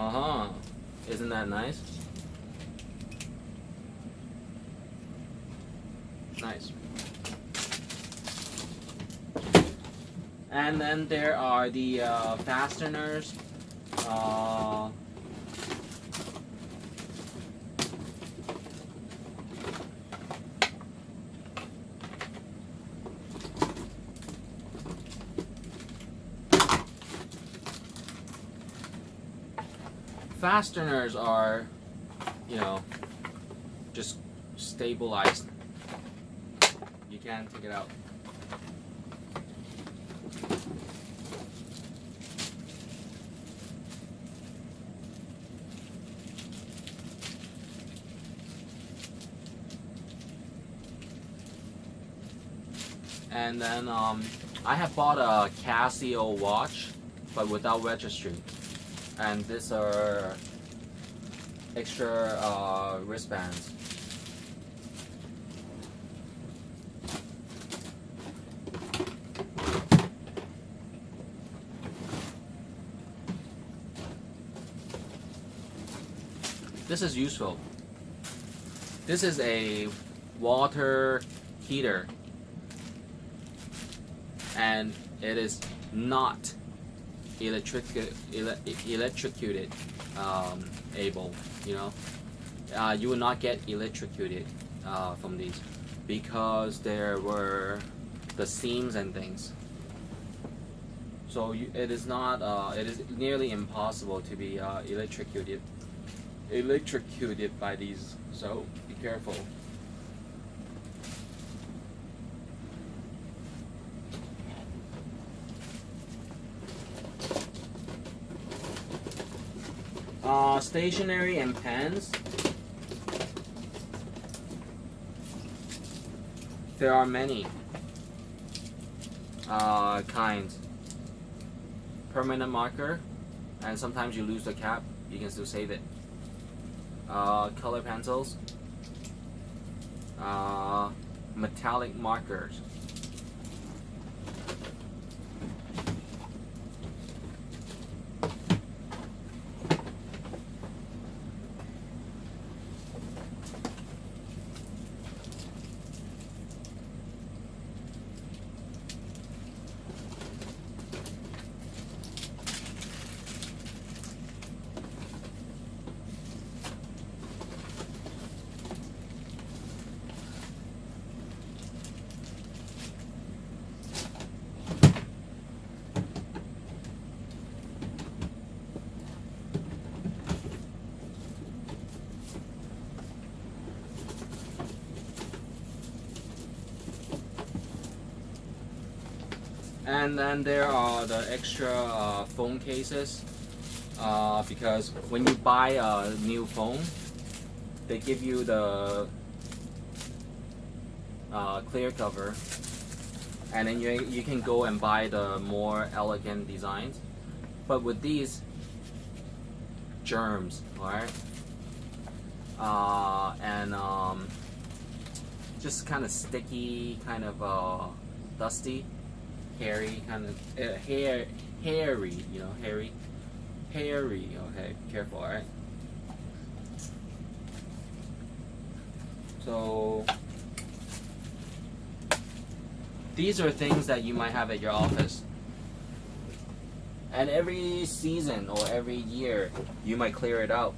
Uh-huh. Isn't that nice? Nice. And then there are the fasteners. Fasteners are, you know, just stabilized. You can't take it out. And then I have bought a Casio watch, but without registry. And these are extra wristbands. This is useful. This is a water heater, and it is not electrocuted able, you know. You will not get electrocuted from these because there were the seams and things. So it is not. It is nearly impossible to be electrocuted by these. So be careful. Stationery and pens. There are many kinds. Permanent marker, and sometimes you lose the cap, you can still save it. Color pencils, metallic markers. And then there are the extra phone cases, because when you buy a new phone, they give you the clear cover, and then you can go and buy the more elegant designs. But with these, germs, alright? And just kind of sticky, kind of dusty. Hairy, kind of hairy, you know, hairy. Okay, careful, all right. So these are things that you might have at your office, and every season or every year you might clear it out.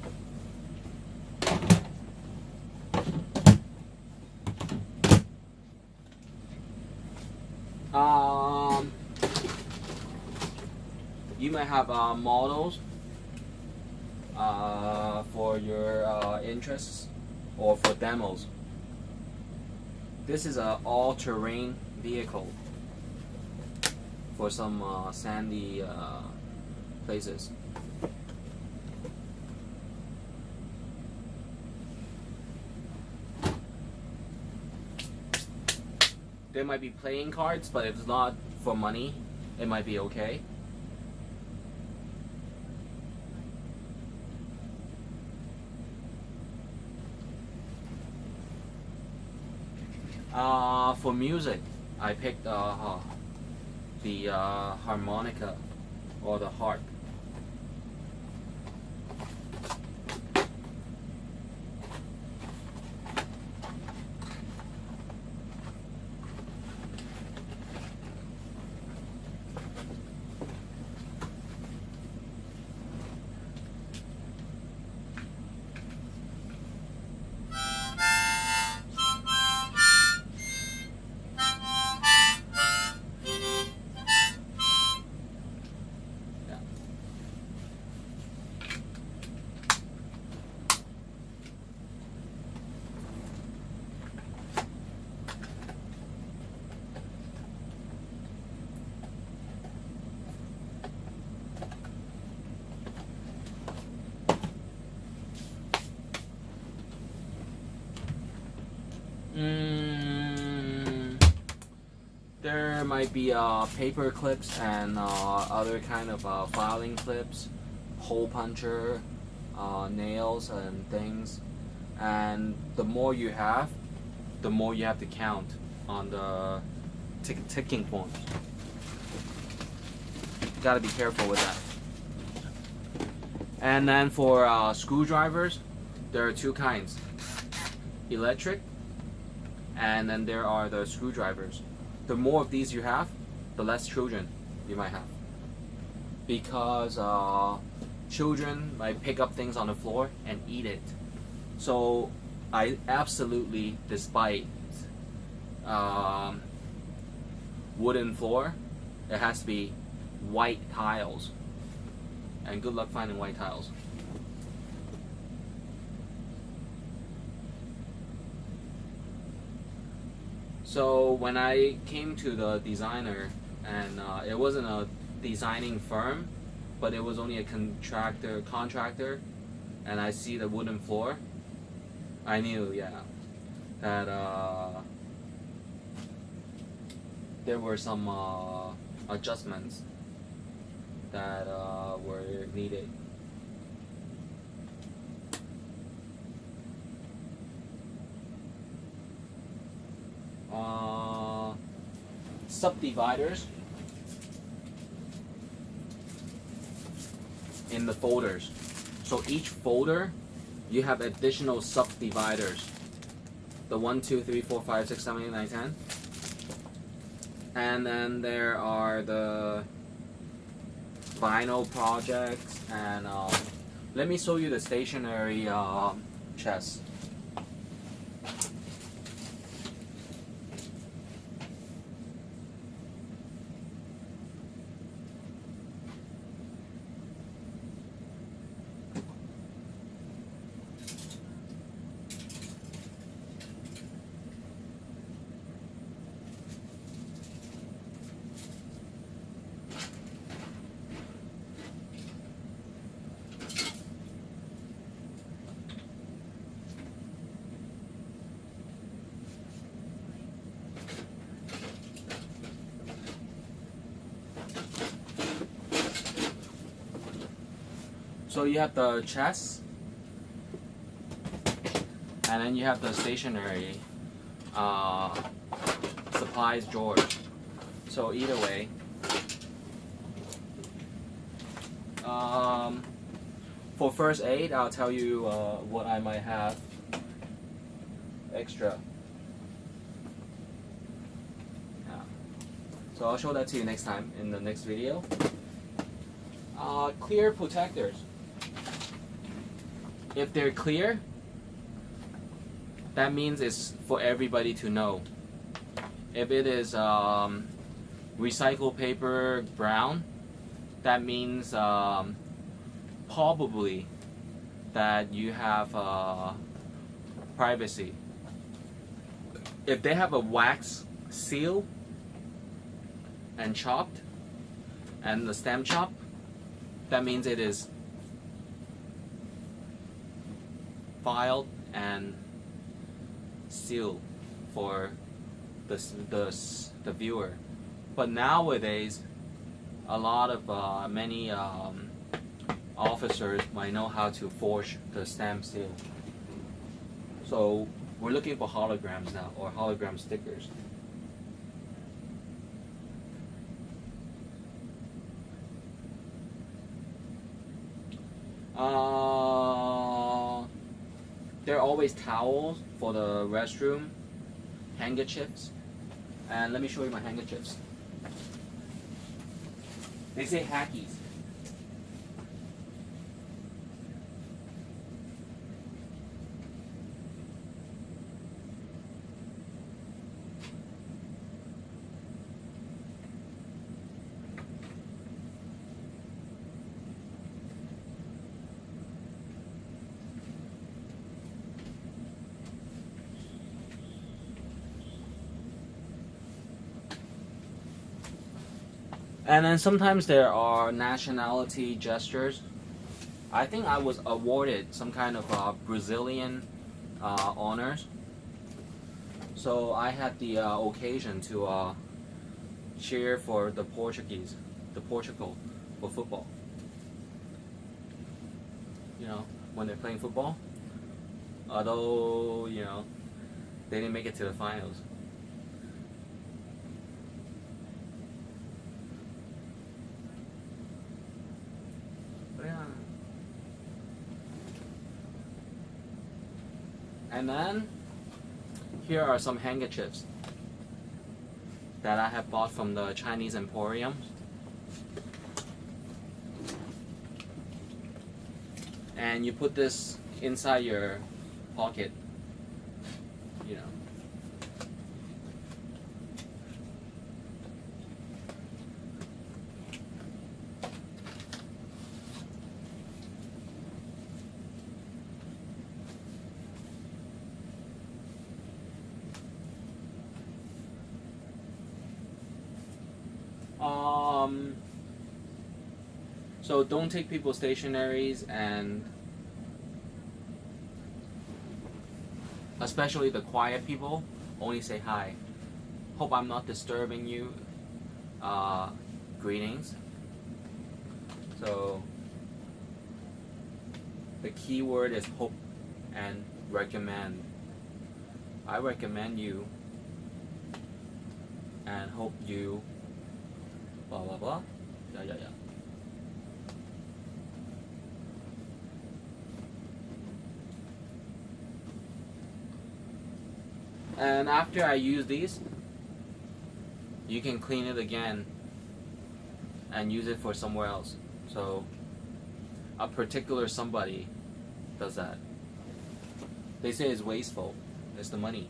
You might have models for your interests or for demos. This is an all-terrain vehicle for some sandy places. There might be playing cards, but if it's not for money, it might be okay. For music, I picked the harmonica or the harp. there might be paper clips and other kind of filing clips, hole puncher, nails and things. And the more you have, the more you have to count on the ticking forms. Gotta be careful with that. And then for screwdrivers, there are two kinds: electric, and then there are the screwdrivers. The more of these you have, the less children you might have, because children might pick up things on the floor and eat it. So I absolutely despise wooden floor. It has to be white tiles, and good luck finding white tiles. So when I came to the designer, and it wasn't a designing firm, but it was only a contractor, and I see the wooden floor, I knew, yeah, that there were some adjustments that were needed. Subdividers in the folders. So each folder, you have additional subdividers. The 1, 2, 3, 4, 5, 6, 7, 8, 9, 10. And then there are the vinyl projects, and let me show you the stationary chest. So you have the chest, and then you have the stationary supplies drawer. So either way, for first aid, I'll tell you what I might have extra. Yeah. So I'll show that to you next time in the next video. Clear protectors. If they're clear, that means it's for everybody to know. If it is recycled paper brown, that means probably that you have privacy. If they have a wax seal and chopped, and the stem chopped, that means it is filed and sealed for the viewer. But nowadays, a lot of many officers might know how to forge the stamp seal. So we're looking for holograms now, or hologram stickers. There are always towels for the restroom, handkerchiefs, and let me show you my handkerchiefs. They say hackies. And then sometimes there are nationality gestures. I think I was awarded some kind of Brazilian honors. So I had the occasion to cheer for the Portuguese, the Portugal for football. You know, when they're playing football, although they didn't make it to the finals. But yeah. And then here are some handkerchiefs that I have bought from the Chinese Emporium. And you put this inside your pocket, you know. So don't take people's stationaries, and especially the quiet people, only say hi. Hope I'm not disturbing you. Greetings. So the key word is hope and recommend. I recommend you and hope you blah blah blah. Yeah. And after I use these, you can clean it again and use it for somewhere else. So a particular somebody does that. They say it's wasteful. It's the money.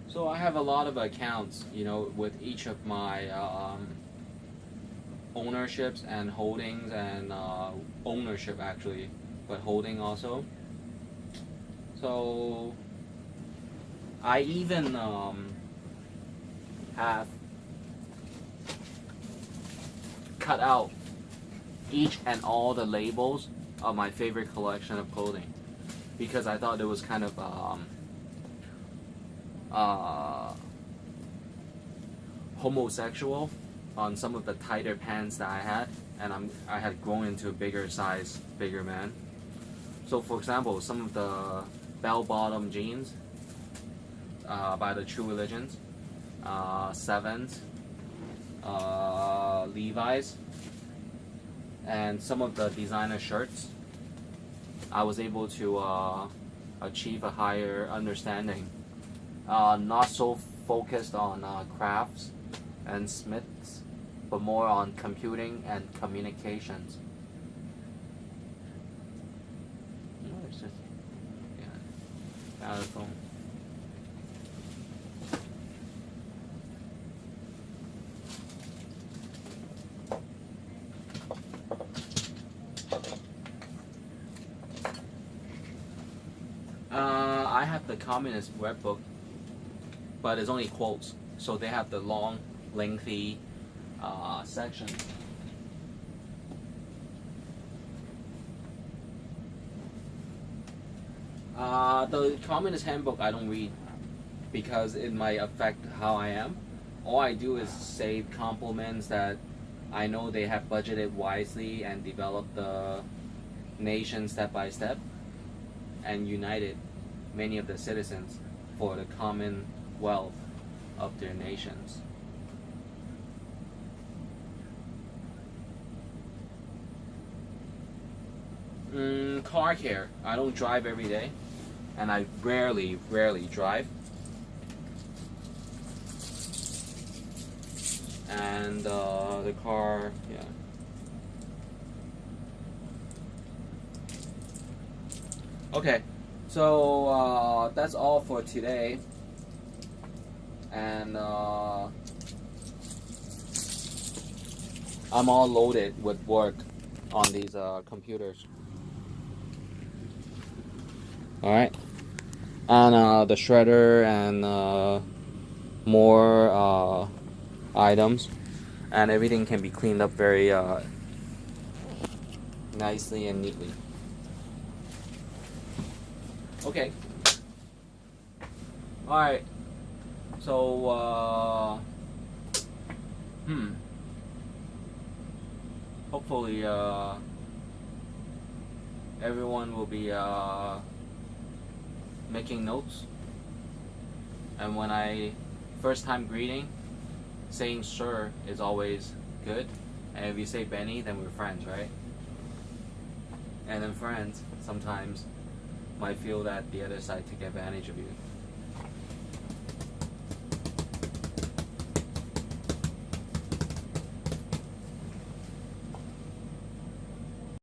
So I have a lot of accounts, with each of my ownerships and holdings, and ownership actually, but holding also. So I even have cut out each and all the labels of my favorite collection of clothing, because I thought it was kind of homosexual on some of the tighter pants that I had, and I had grown into a bigger size, bigger man. So for example, some of the bell-bottom jeans by the True Religions, Sevens, Levi's, and some of the designer shirts, I was able to achieve a higher understanding. Not so focused on crafts and smiths, but more on computing and communications. It's just, out of the phone. I have the Communist Web Book, but it's only quotes, so they have the long, lengthy section. The Communist Handbook I don't read because it might affect how I am. All I do is say compliments that I know they have budgeted wisely and developed the nation step by step and united many of the citizens for the common wealth of their nations. Car care. I don't drive every day, and I rarely drive. And the car, yeah. Okay, So that's all for today. And I'm all loaded with work on these computers. Alright. And the shredder and more items. And everything can be cleaned up very nicely and neatly. Okay. Alright. So, hopefully, everyone will be, making notes. And when I first time greeting, saying sir is always good. And if you say Benny, then we're friends, right? And then friends sometimes might feel that the other side take advantage of you.